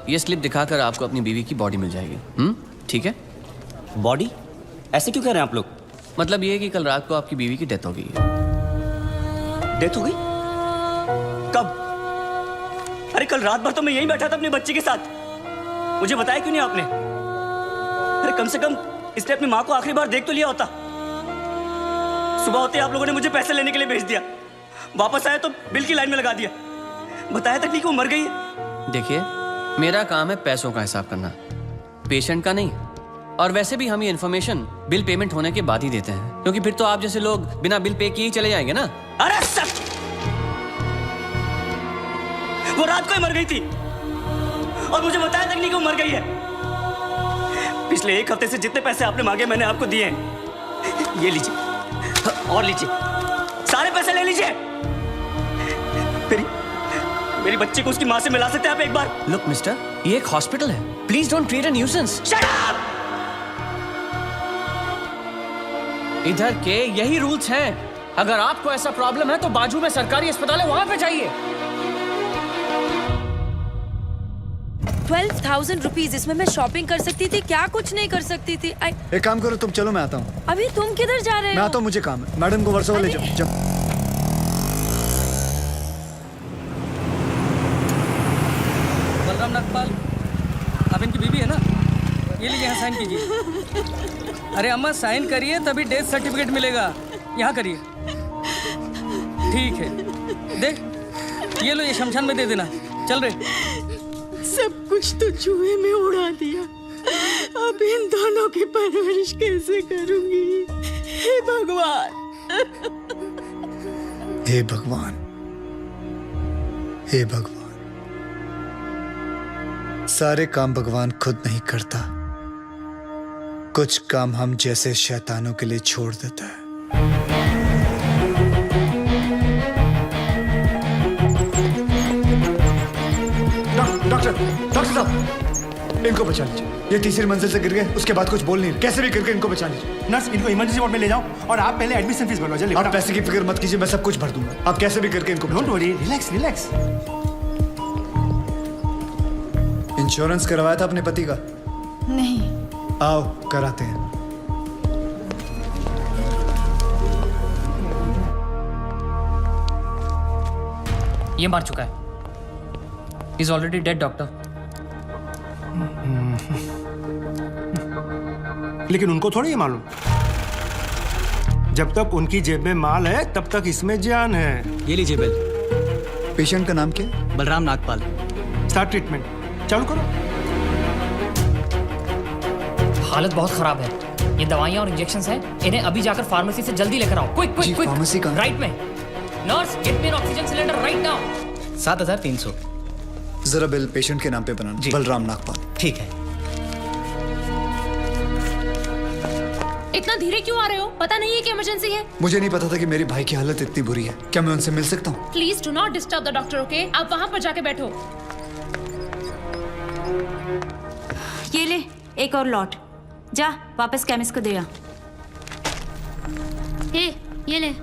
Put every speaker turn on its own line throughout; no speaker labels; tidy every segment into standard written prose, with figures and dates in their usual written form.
ये स्लिप दिखाकर आपको अपनी बीवी की बॉडी मिल जाएगी। ठीक है?
बॉडी? ऐसे क्यों कह रहे हैं आप लोग?
मतलब ये है कि कल रात को आपकी बीवी की डेथ हो गई है।
डेथ हो गई? कब? अरे कल रात भर तो मैं यहीं बैठा था अपने बच्चे के साथ। मुझे बताया क्यों नहीं आपने? अरे कम से कम इसने अपनी माँ को आखिरी बार देख तो लिया होता। सुबह होते आप लोगों ने मुझे पैसे लेने के लिए भेज दिया, वापस आया तो बिल की लाइन में लगा दिया, बताया तक नहीं कि वो मर गई है।
देखिए, मेरा काम है पैसों का हिसाब करना, पेशेंट का नहीं। और वैसे भी हम ये इन्फॉर्मेशन बिल पेमेंट होने के बाद ही देते हैं, क्योंकि फिर तो आप जैसे लोग बिना बिल पे किए ही चले जाएंगे ना।
अरे सच, वो रात को ही मर गई थी और मुझे बताया तक नहीं कि वो मर गई है। पिछले एक हफ्ते से जितने पैसे आपने मांगे मैंने आपको दिए हैं। ये लीजिए और लीजिए, सारे पैसे ले लीजिए। मेरी बच्ची को उसकी माँ से मिला सकते हैं आप एक बार?
लुक मिस्टर, ये एक हॉस्पिटल है, please don't create a nuisance.
Shut up!
इधर के यही रूल्स हैं। अगर आपको ऐसा प्रॉब्लम है तो बाजू में सरकारी अस्पताल है, वहां पे जाइए।
12,000 रुपीज, इसमें मैं शॉपिंग कर सकती थी, क्या कुछ नहीं कर सकती थी।
एक काम करो तुम, चलो मैं आता हूँ।
अभी तुम किधर जा रहे हो?
मैं आता हूँ, मुझे काम है। मैडम को वर्सोवा ले जाओ। जाओ।
बलराम नागपाल, आप इनकी बीवी है ना? ये लीजिए, यहाँ साइन कीजिए। अरे अम्मा साइन करिए तभी डेथ सर्टिफिकेट मिलेगा। यहाँ करिए। ठीक है, देख ये लो, ये शमशान में दे देना। चल रहे।
सब कुछ तो चूहे में उड़ा दिया, अब इन दोनों की परवरिश कैसे करूंगी? हे भगवान,
हे भगवान, हे भगवान। सारे काम भगवान खुद नहीं करता, कुछ काम हम जैसे शैतानों के लिए छोड़ देता है। डॉक्टर साहब, इनको बचा लीजिए। ये तीसरी मंजिल से गिर गए, उसके बाद कुछ बोल नहीं रहे। कैसे भी करके इनको बचा लीजिए।
नर्स, इनको इमरजेंसी वार्ड में ले जाओ और आप पहले एडमिशन फीस भरवा। जल्दी।
आप पैसे की फिक्र मत कीजिए, मैं सब कुछ भर दूंगा। आप कैसे भी करके इनको
don't worry, relax relax.
Insurance करवाया था अपने पति का?
नहीं।
आओ कराते हैं।
ये मार चुका है। He's already dead, doctor.
लेकिन उनको थोड़ी ये मालूम, जब तक उनकी जेब में माल है तब तक इसमें जान है।
ये लीजिए बिल।
पेशेंट का नाम क्या है?
बलराम नागपाल।
स्टार्ट ट्रीटमेंट चालू करो।
हालत बहुत खराब है। ये दवाइयाँ और इंजेक्शंस हैं, इन्हें अभी जाकर फार्मेसी से जल्दी लेकर आओ। Quick quick quick.
फार्मेसी कहाँ?
राइट में। Nurse, get me N oxygen cylinder right now.
7,300।
जरा बिल पेशेंट के नाम पे बनाना। बलराम नागपाल।
ठीक है।
इतना धीरे क्यों आ रहे हो? पता नहीं है कि इमरजेंसी है।
मुझे नहीं पता था कि मेरे भाई की हालत इतनी बुरी है। क्या मैं उनसे मिल सकता हूँ?
Please do not disturb the doctor, okay? आप वहाँ पर जाके बैठो।
ये ले एक और लॉट, जा वापस केमिस्ट को दे आ।
ये ले,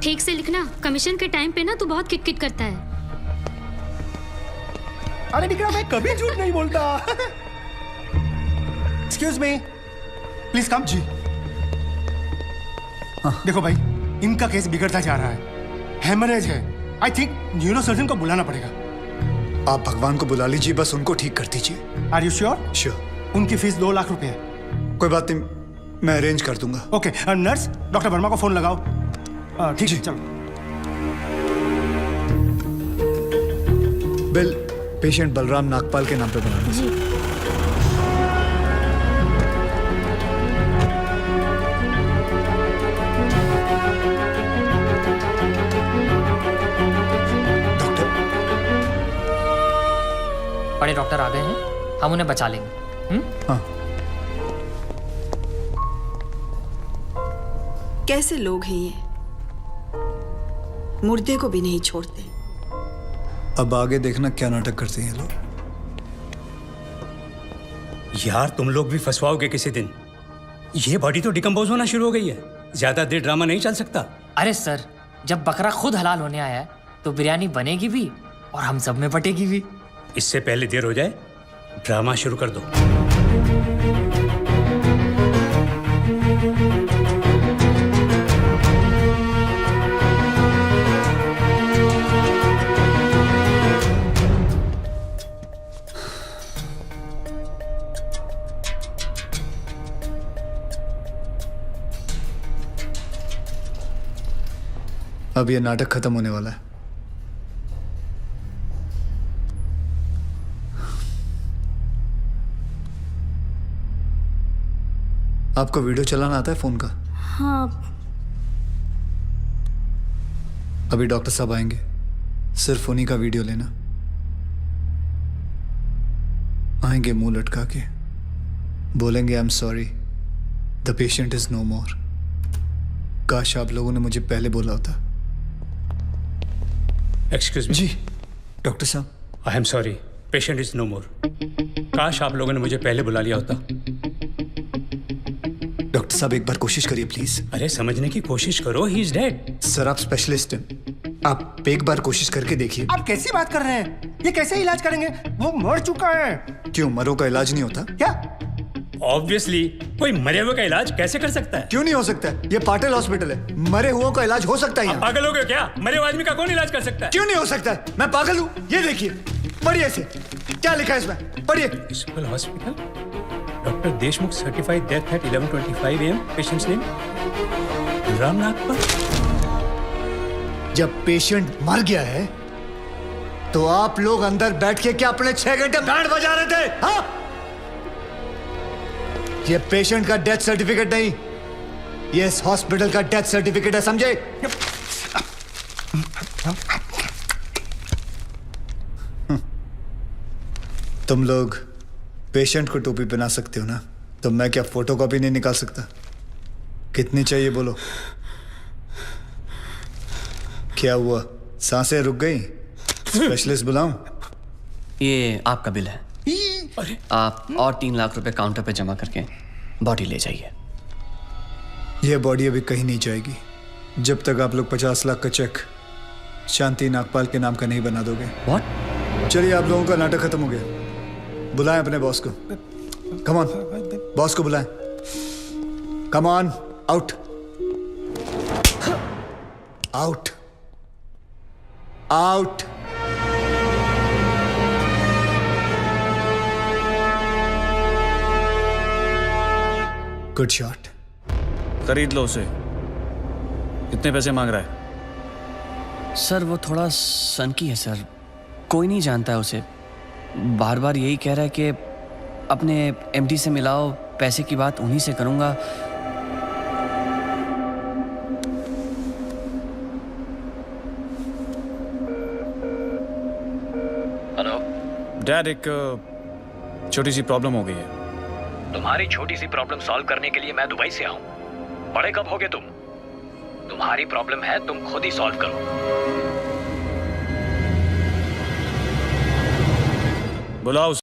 ठीक से लिखना। कमीशन के टाइम पे ना तू बहुत किट-किट करता है।
अरे निकला, मैं कभी झूठ नहीं बोलता। Excuse me, please come. जी देखो भाई, इनका केस बिगड़ता जा रहा है, हेमरेज है। आई थिंक न्यूरो सर्जन को बुलाना पड़ेगा।
आप भगवान को बुला लीजिए, बस उनको ठीक कर दीजिए।
Are you sure?
श्योर।
उनकी फीस 2 लाख रुपए है।
कोई बात नहीं, मैं अरेंज कर दूंगा।
ओके नर्स, डॉक्टर वर्मा को फोन लगाओ। ठीक है, चलो।
बिल पेशेंट बलराम नागपाल के नाम पे बनाना।
जी।
डॉक्टर,
बड़े डॉक्टर आ गए हैं, हम उन्हें बचा लेंगे।
हाँ।
कैसे लोग हैं ये, मुर्दे को भी नहीं छोड़ते।
अब आगे देखना क्या नाटक करते हैं ये लोग।
यार तुम लोग भी फंसवाओगे किसी दिन। ये बॉडी तो डिकम्पोज होना शुरू हो गई है, ज्यादा देर ड्रामा नहीं चल सकता।
अरे सर, जब बकरा खुद हलाल होने आया है तो बिरयानी बनेगी भी और हम सब में बटेगी भी।
इससे पहले देर हो जाए ड्रामा शुरू कर दो।
अब ये नाटक खत्म होने वाला है। आपको वीडियो चलाना आता है फोन का?
हाँ।
अभी डॉक्टर साहब आएंगे, सिर्फ उन्हीं का वीडियो लेना। आएंगे मुंह लटका के, बोलेंगे I am sorry, the patient is no more. काश आप लोगों ने मुझे पहले बोला होता।
Excuse me.
जी डॉक्टर साहब।
I am sorry, patient is no more. काश आप लोगों ने मुझे पहले बुला लिया होता।
डॉक्टर साहब एक बार कोशिश करिए प्लीज।
अरे समझने की कोशिश करो, ही इज डेड।
सर आप स्पेशलिस्ट हैं, आप एक बार कोशिश करके देखिए।
आप कैसी बात कर रहे हैं? ये कैसे इलाज करेंगे? वो मर चुका है।
क्यों, मरो का इलाज नहीं होता
क्या?
ऑब्वियसली कोई मरे हुए का इलाज कैसे कर सकता है?
क्यों नहीं हो सकता है? ये पाटिल हॉस्पिटल है, मरे हुओं का इलाज हो सकता है यहाँ।
पागल हो गए क्या? मरे हुए आदमी का कौन इलाज कर सकता है?
क्यों नहीं हो सकता है? मैं पागल हूँ? ये देखिए, पढ़िए इसे, क्या लिखा है इसमें, पढ़िए।
Municipal hospital, doctor Deshmukh certified death eight 11:25 AM, patients name Balram Nagpal.
जब पेशेंट मर गया है तो आप लोग अंदर बैठ के क्या अपने 6 घंटे बैंड बजा रहे थे? हाँ? ये पेशेंट का डेथ सर्टिफिकेट नहीं, ये इस हॉस्पिटल का डेथ सर्टिफिकेट है, समझे? तुम लोग पेशेंट को टोपी पहना सकते हो ना, तो मैं क्या फोटोकॉपी नहीं निकाल सकता? कितनी चाहिए बोलो? क्या हुआ, सांसें रुक गई? स्पेशलिस्ट बुलाऊं?
ये आपका बिल है। आप और 3 लाख रुपए काउंटर पे जमा करके बॉडी ले जाइए।
यह बॉडी अभी कहीं नहीं जाएगी जब तक आप लोग 50 लाख का चेक शांति नागपाल के नाम का नहीं बना दोगे।
व्हाट?
चलिए, आप लोगों का नाटक खत्म हो गया। बुलाएं अपने बॉस को। कम ऑन, बॉस को बुलाएं। Come on, out out out. Good shot.
खरीद लो उसे। कितने पैसे मांग रहा है?
सर वो थोड़ा सनकी है सर, कोई नहीं जानता है उसे। बार बार यही कह रहा है कि अपने एमडी से मिलाओ, पैसे की बात उन्हीं से करूंगा।
हेलो डैड, एक छोटी सी प्रॉब्लम हो गई है।
तुम्हारी छोटी सी प्रॉब्लम सॉल्व करने के लिए मैं दुबई से आऊं? बड़े कब होगे तुम? तुम्हारी प्रॉब्लम है, तुम खुद ही सॉल्व करो।
बुलाओ।